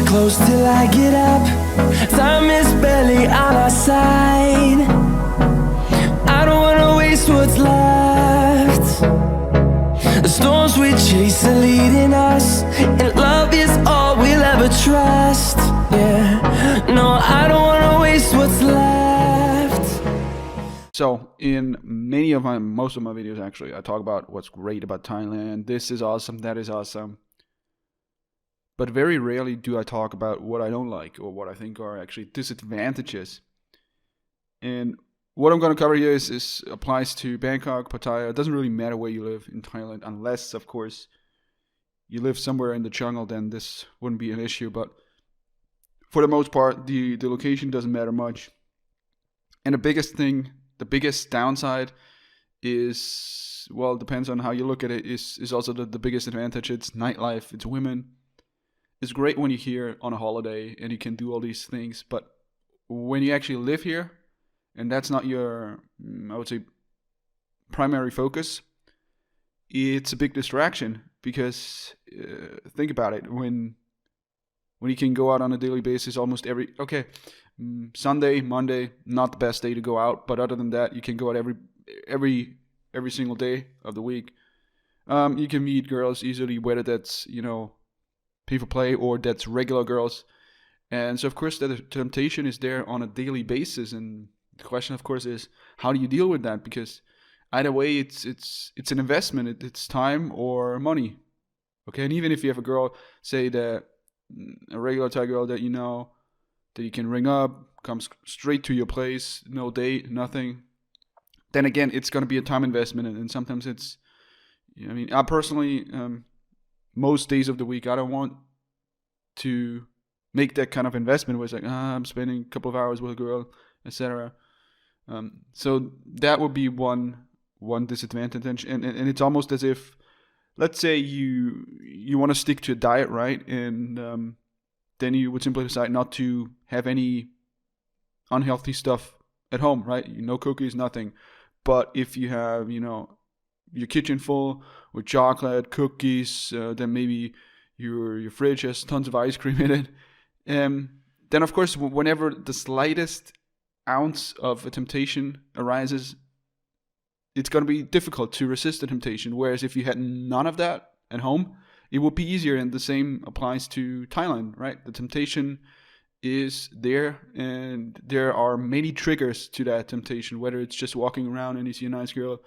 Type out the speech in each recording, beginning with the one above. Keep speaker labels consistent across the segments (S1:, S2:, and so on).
S1: close till I get up. Time is barely on our side. I don't wanna waste what's left. The storms we chase are leading us, and love is all we'll ever trust. Yeah, no, I don't wanna waste what's left.
S2: So in most of my videos actually, I talk about what's great about Thailand. This is awesome, that is awesome. But very rarely do I talk about what I don't like or what I think are actually disadvantages. And what I'm going to cover here is applies to Bangkok, Pattaya. It doesn't really matter where you live in Thailand, unless, of course, you live somewhere in the jungle, then this wouldn't be an issue. But for the most part, the location doesn't matter much. And the biggest downside is, well, it depends on how you look at it, is also the biggest advantage. It's nightlife, it's women. It's great when you're here on a holiday and you can do all these things, but when you actually live here, and that's not your, I would say, primary focus, it's a big distraction. Because think about it, when you can go out on a daily basis almost Sunday, Monday, not the best day to go out, but other than that, you can go out every single day of the week. You can meet girls easily, whether that's, people play or that's regular girls. And so of course the temptation is there on a daily basis, and the question of course is, how do you deal with that? Because either way, it's an investment. It's time or money. Okay, and even if you have a girl, say that a regular Thai girl that that you can ring up, comes straight to your place, no date, nothing, then again, it's going to be a time investment, and sometimes it's, I personally, most days of the week, I don't want to make that kind of investment where it's like, I'm spending a couple of hours with a girl, etc. So that would be one disadvantage, and it's almost as if, let's say you want to stick to a diet, right? And then you would simply decide not to have any unhealthy stuff at home, right? No cookies, nothing. But if you have, your kitchen full with chocolate, cookies, then maybe your fridge has tons of ice cream in it. Then of course, whenever the slightest ounce of a temptation arises, it's going to be difficult to resist the temptation. Whereas if you had none of that at home, it would be easier. And the same applies to Thailand, right? The temptation is there, and there are many triggers to that temptation, whether it's just walking around and you see a nice girl,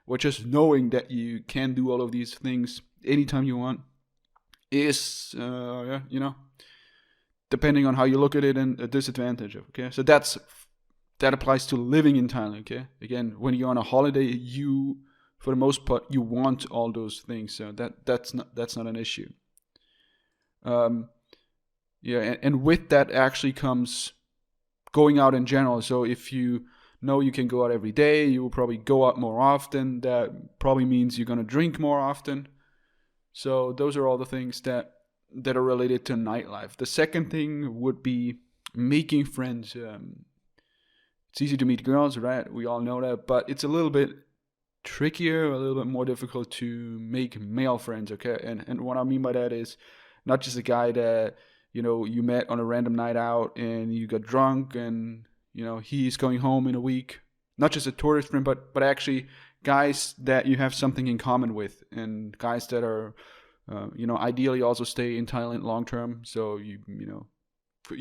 S2: or just knowing that you can do all of these things anytime you want, is, depending on how you look at it, and a disadvantage. Okay, so that applies to living in Thailand. Okay, again, when you're on a holiday, for the most part, you want all those things. So that's not an issue. And with that actually comes going out in general. So if you know you can go out every day, you will probably go out more often. That probably means you're going to drink more often. So those are all the things that are related to nightlife. The second thing would be making friends. It's easy to meet girls, right? We all know that, but it's a little bit trickier, a little bit more difficult to make male friends, okay? And what I mean by that is not just a guy that, you met on a random night out and you got drunk and, he's going home in a week. Not just a tourist friend, but actually guys that you have something in common with, and guys that are, ideally also stay in Thailand long term. So you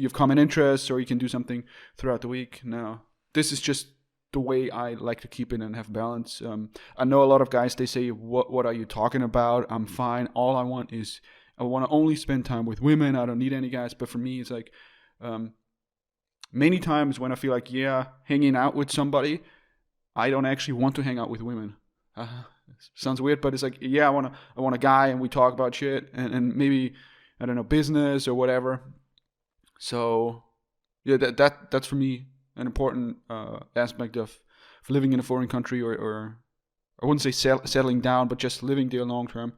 S2: have common interests, or you can do something throughout the week. Now, this is just the way I like to keep it and have balance. I know a lot of guys, they say, what are you talking about? I'm fine. All I want to only spend time with women. I don't need any guys. But for me, it's like, many times when I feel like, hanging out with somebody, I don't actually want to hang out with women. Sounds weird, but it's like, I want a guy, and we talk about shit and maybe, I don't know, business or whatever. So that's for me an important aspect of living in a foreign country, or I wouldn't say settling down, but just living there long term,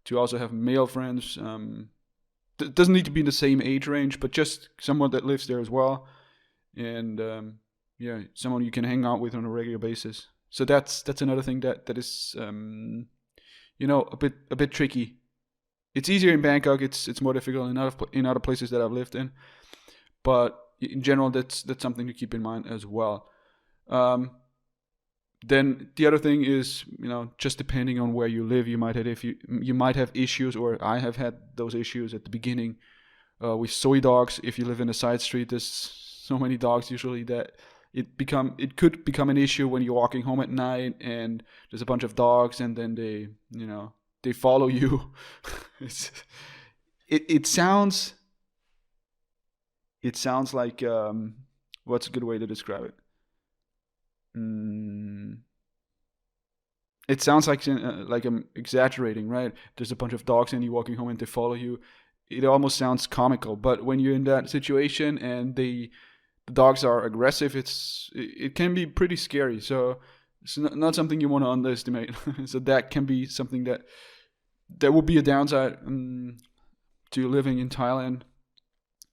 S2: to also have male friends. It doesn't need to be in the same age range, but just someone that lives there as well, and someone you can hang out with on a regular basis. So that's another thing that is a bit tricky It's easier in Bangkok. It's more difficult in other places that I've lived in. But in general, that's something to keep in mind as well. Then the other thing is, just depending on where you live, you might have issues, or I have had those issues at the beginning with soy dogs. If you live in a side street, there's so many dogs usually that it could become an issue when you're walking home at night and there's a bunch of dogs, and then they follow you. It sounds like what's a good way to describe it? It sounds like I'm exaggerating, right? There's a bunch of dogs and you're walking home and they follow you. It almost sounds comical, but when you're in that situation and the dogs are aggressive, it can be pretty scary. So it's not something you want to underestimate. So that can be something that would be a downside to living in Thailand.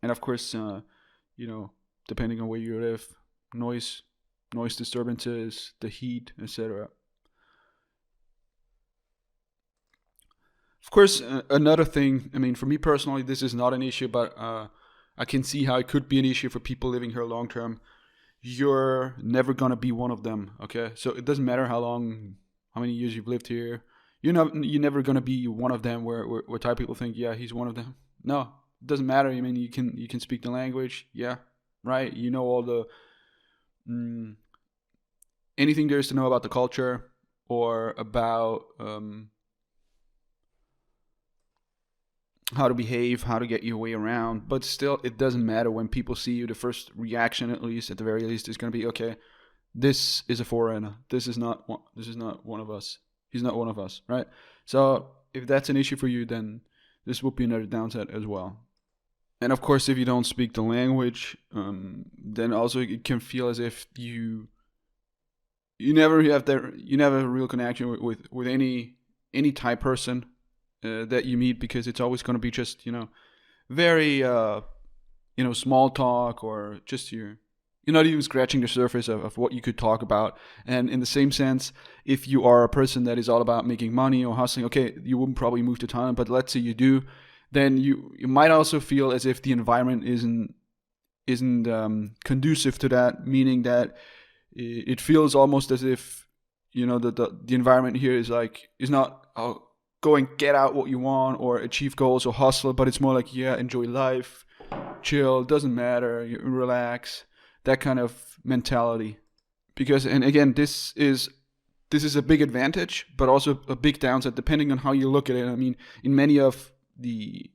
S2: And of course, depending on where you live, noise disturbances, the heat, etc. Of course, another thing, for me personally, this is not an issue, but I can see how it could be an issue for people living here long term. You're never going to be one of them, okay? So it doesn't matter how many years you've lived here. You're never going to be one of them where Thai people think, yeah, he's one of them. No, it doesn't matter. You can speak the language, yeah, right? You know all the anything there is to know about the culture or about how to behave, how to get your way around. But still, it doesn't matter. When people see you, the first reaction, at the very least, is going to be, okay, this is a foreigner. This is not one of us. He's not one of us, right? So if that's an issue for you, then this would be another downside as well. And of course, if you don't speak the language, then also it can feel as if you never have a real connection with any Thai person that you meet, because it's always going to be just very small talk, or just you're not even scratching the surface of what you could talk about. And in the same sense, if you are a person that is all about making money or hustling, okay, you wouldn't probably move to Thailand, but let's say you do, then you might also feel as if the environment isn't conducive to that, meaning that it feels almost as if the environment here is not go and get out what you want or achieve goals or hustle, but it's more like, yeah, enjoy life, chill, doesn't matter, you relax, that kind of mentality. Because, and again, this is a big advantage, but also a big downside depending on how you look at it. In many of the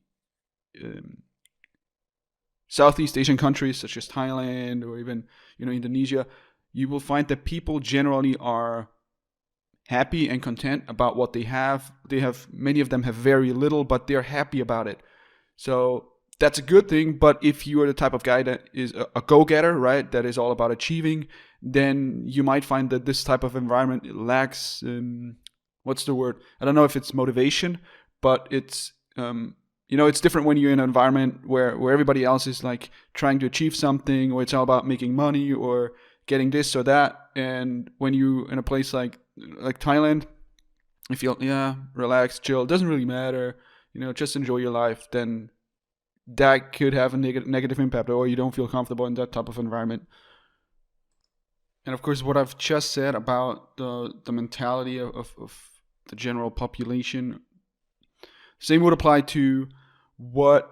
S2: Southeast Asian countries such as Thailand or even Indonesia, you will find that people generally are happy and content about what they have. Many of them have very little, but they're happy about it. So that's a good thing. But if you are the type of guy that is a go-getter, right, that is all about achieving, then you might find that this type of environment lacks, what's the word? I don't know if it's motivation, but it's, it's different when you're in an environment where everybody else is like trying to achieve something, or it's all about making money or getting this or that. And when you in a place like Thailand, you feel, yeah, relax, chill, it doesn't really matter, just enjoy your life, then that could have a negative impact, or you don't feel comfortable in that type of environment. And of course, what I've just said about the mentality of the general population, same would apply to what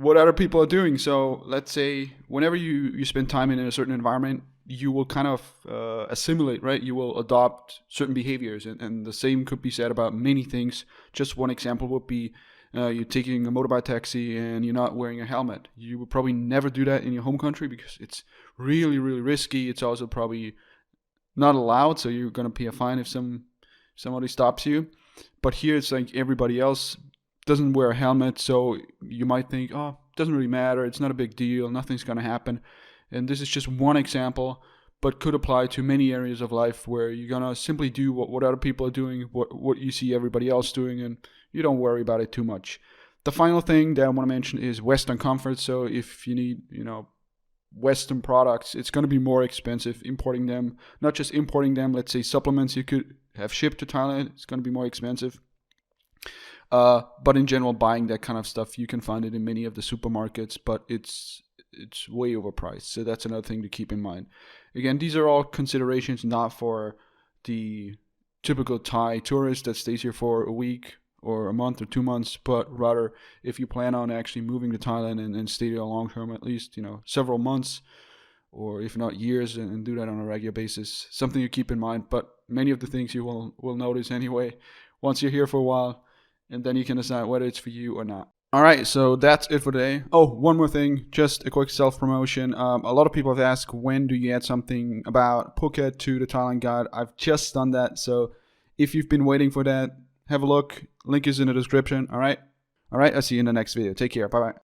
S2: other people are doing. So let's say whenever you spend time in a certain environment, you will kind of assimilate, right? You will adopt certain behaviors, and the same could be said about many things. Just one example would be you're taking a motorbike taxi and you're not wearing a helmet. You would probably never do that in your home country because it's really, really risky. It's also probably not allowed, so you're going to pay a fine if somebody stops you. But here it's like everybody else doesn't wear a helmet, so you might think, oh, it doesn't really matter, it's not a big deal, nothing's going to happen. And this is just one example, but could apply to many areas of life where you're going to simply do what other people are doing, what you see everybody else doing, and you don't worry about it too much. The final thing that I want to mention is Western comfort. So if you need, Western products, it's going to be more expensive importing them. Not just importing them, let's say supplements you could have shipped to Thailand, it's going to be more expensive. But in general, buying that kind of stuff, you can find it in many of the supermarkets, but it's way overpriced. So that's another thing to keep in mind. Again, these are all considerations not for the typical Thai tourist that stays here for a week or a month or 2 months, but rather if you plan on actually moving to Thailand and stay there long term, at least, several months, or if not years, and do that on a regular basis. Something you keep in mind, but many of the things you will notice anyway once you're here for a while, and then you can decide whether it's for you or not. All right, so that's it for today. Oh, one more thing, just a quick self-promotion. A lot of people have asked, when do you add something about Phuket to the Thailand guide? I've just done that, so if you've been waiting for that, have a look. Link is in the description, all right? All right, I'll see you in the next video. Take care, bye-bye.